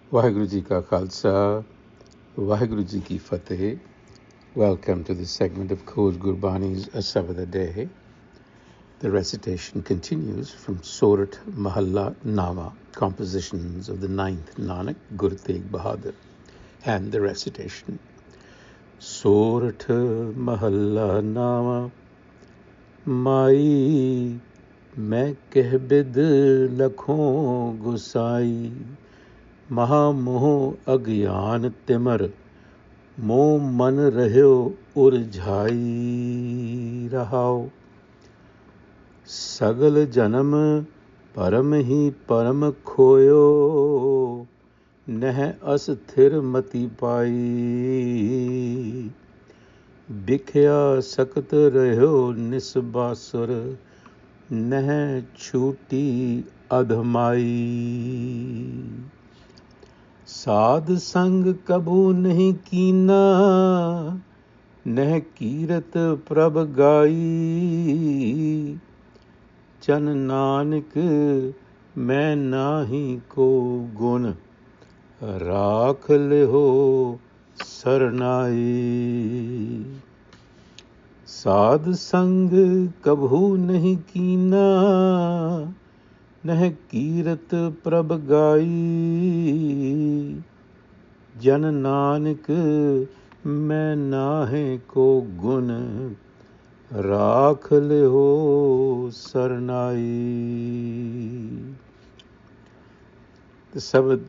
Waheguru Ji Ka Khalsa, Waheguru Ji Ki Fateh. Welcome to this segment of Khoj Gurbani's a-sabad-a-day. The recitation continues from Surat Mahalla Nama, compositions of the 9th Nanak Guru Tegh Bahadur. And the recitation. Surat Mahalla Nama, Mai Mai Keh Bidh Lakhau Gusai, Mahamoh Agyan Timar, मोह मन रह्यो उलझाई रहाओ। सगल जन्म परम ही परम खोयो, नह अस्थिर मति पाई। बिख्या सकत रह्यो निसबासुर, नह छूटी अधमाई। साध संग कबू नहीं कीना, नह कीरत प्रभ गाई। जन नानक मैं नाही को गुण, राख लिहो सरनाई। साध संग कबू नहीं कीना, नह कीरत प्रभ गाई। जन नानक मैं नाहे को गुण, राख लिहो Sarnaik. The sabad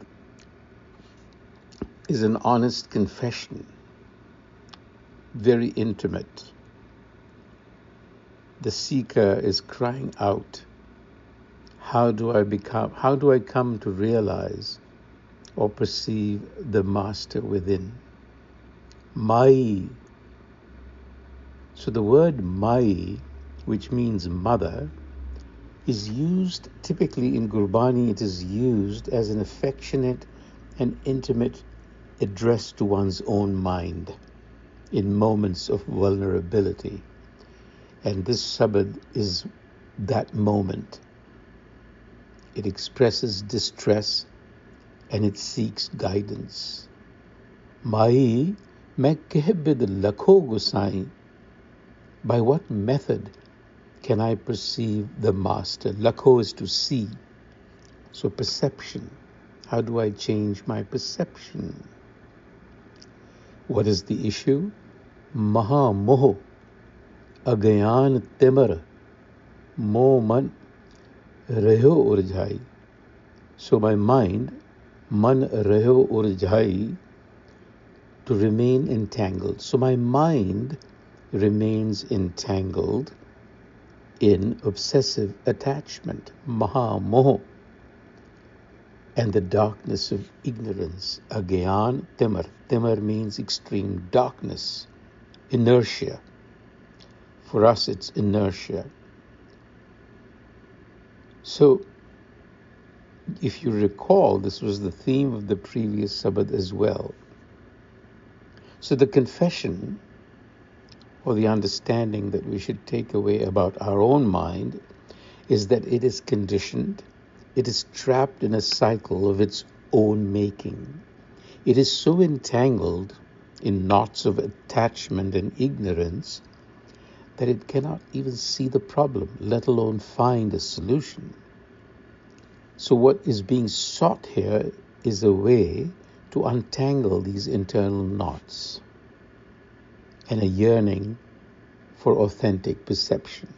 is an honest confession, very intimate. The seeker is crying out, how do I come to realize or perceive the master within? Mai. So the word Mai, which means mother, is used typically in Gurbani. It is used as an affectionate and intimate address to one's own mind in moments of vulnerability. And this sabad is that moment. It expresses distress and it seeks guidance. Mai Mai Keh Bidh Lakhau Gusai. By what method can I perceive the master? Lakhau is to see. So perception. How do I change my perception? What is the issue? Mahamoh Agyan Timar, Moh Man Rehyo Urjhai. So my mind, Man Rehyo Urjhai, to remain entangled. So my mind remains entangled in obsessive attachment, Mahamoh, and the darkness of ignorance, Agyan Timar. Timar means extreme darkness, inertia. For us, it's inertia. So, if you recall, this was the theme of the previous sabad as well. So the confession, or the understanding that we should take away about our own mind, is that it is conditioned, it is trapped in a cycle of its own making. It is so entangled in knots of attachment and ignorance that it cannot even see the problem, let alone find a solution. So what is being sought here is a way to untangle these internal knots and a yearning for authentic perception.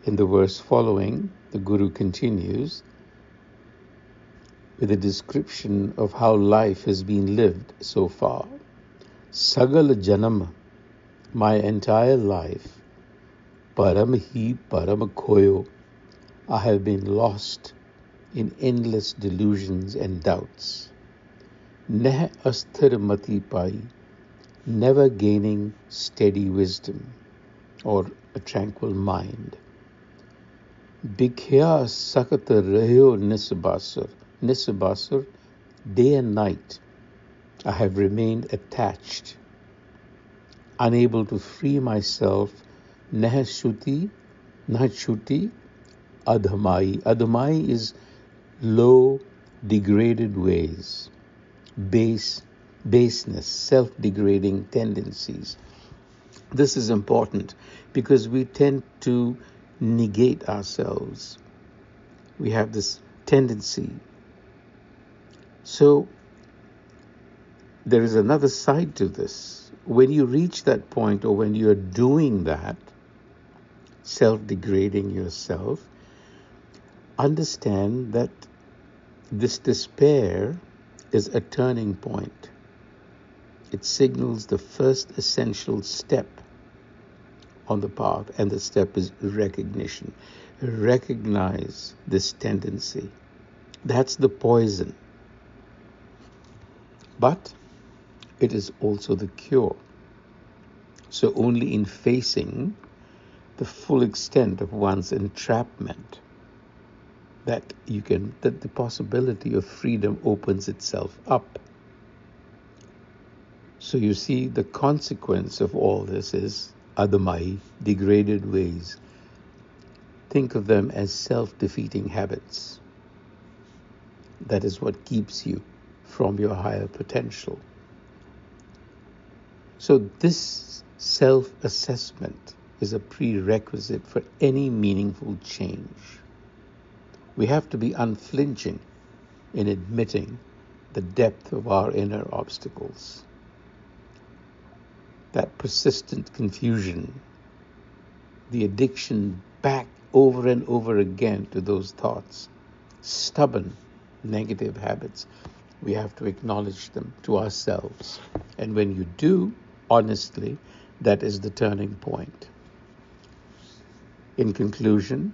In the verse following, the Guru continues with a description of how life has been lived so far. Sagal Janam, my entire life, param hi param khoyo, I have been lost in endless delusions and doubts. Neh asthir mati pai, never gaining steady wisdom or a tranquil mind. Bikhya sakat rahyo nisbasur. Nisbasur, day and night, I have remained attached, unable to free myself. Nachuti, adhamai. Adhamai is low degraded ways, baseness, self-degrading tendencies. This is important because we tend to negate ourselves. We have this tendency. So there is another side to this. When you reach that point, or when you're doing that, self-degrading yourself, understand that this despair is a turning point. It signals the first essential step on the path, and the step is recognition. Recognize this tendency. That's the poison. But it is also the cure. So only in facing the full extent of one's entrapment that the possibility of freedom opens itself up. So you see, the consequence of all this is adamai, degraded ways. Think of them as self-defeating habits. That is what keeps you from your higher potential. So this self-assessment is a prerequisite for any meaningful change. We have to be unflinching in admitting the depth of our inner obstacles. That persistent confusion, the addiction back over and over again to those thoughts, stubborn negative habits, we have to acknowledge them to ourselves. And when you do, honestly, that is the turning point. In conclusion,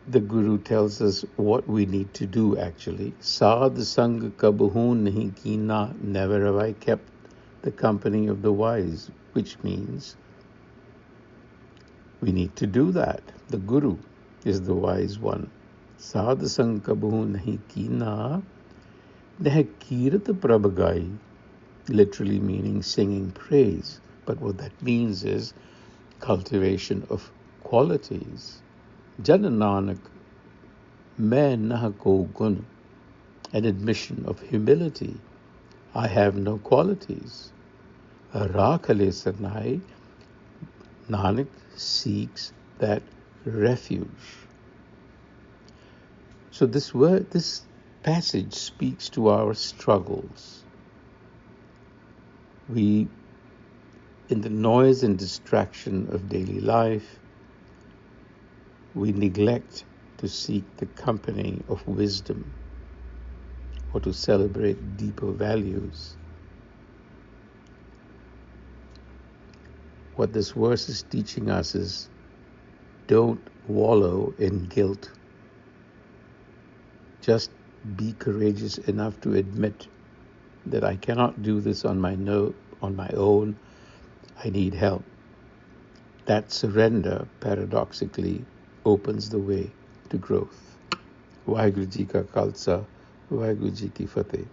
the Guru tells us what we need to do actually. Sad sang kabahu nahi kina, never have I kept the company of the wise, which means we need to do that. The Guru is the wise one. Sad sang kabahu nahi kina, neh kirat prabhagai, literally meaning singing praise. But what that means is cultivation of qualities. Jan Nanak, main nah ko gun, an admission of humility. I have no qualities. Rakhale sarnai, Nanak seeks that refuge. So this passage speaks to our struggles. We, in the noise and distraction of daily life, we neglect to seek the company of wisdom or to celebrate deeper values. What this verse is teaching us is, don't wallow in guilt. Just be courageous enough to admit that I cannot do this on my own. I need help. That surrender, paradoxically, opens the way to growth. Waheguru Ji Ka Khalsa, Waheguru Ji Ki Fateh.